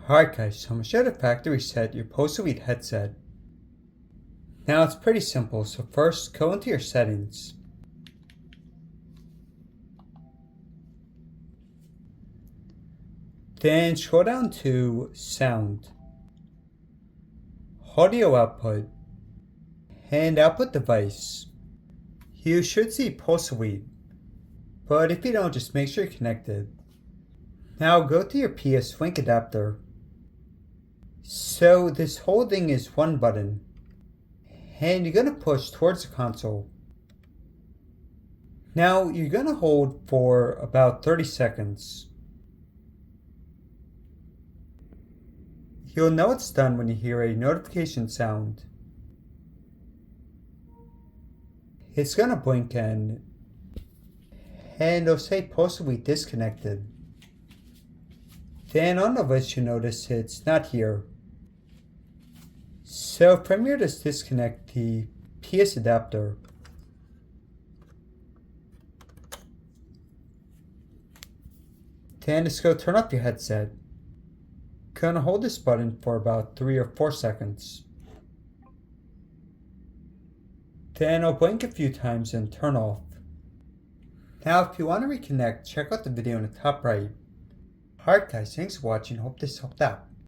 Alright guys, so I'm going to show the factory reset your Pulse Elite headset. Now it's pretty simple, so first go into your settings. Then scroll down to sound, audio output, and output device. You should see Pulse Elite, but if you don't, just make sure you're connected. Now go to your PS Link adapter. So this whole thing is one button, and you're going to push towards the console. Now you're going to hold for about 30 seconds. You'll know it's done when you hear a notification sound. It's going to blink and it'll say Pulse Elite disconnected. Then on the list you notice it's not here. So from here, just disconnect the PS adapter. Then just go turn off your headset. Gonna hold this button for about 3 or 4 seconds. Then I'll blink a few times and turn off. Now if you want to reconnect, check out the video in the top right. Alright guys, thanks for watching, hope this helped out.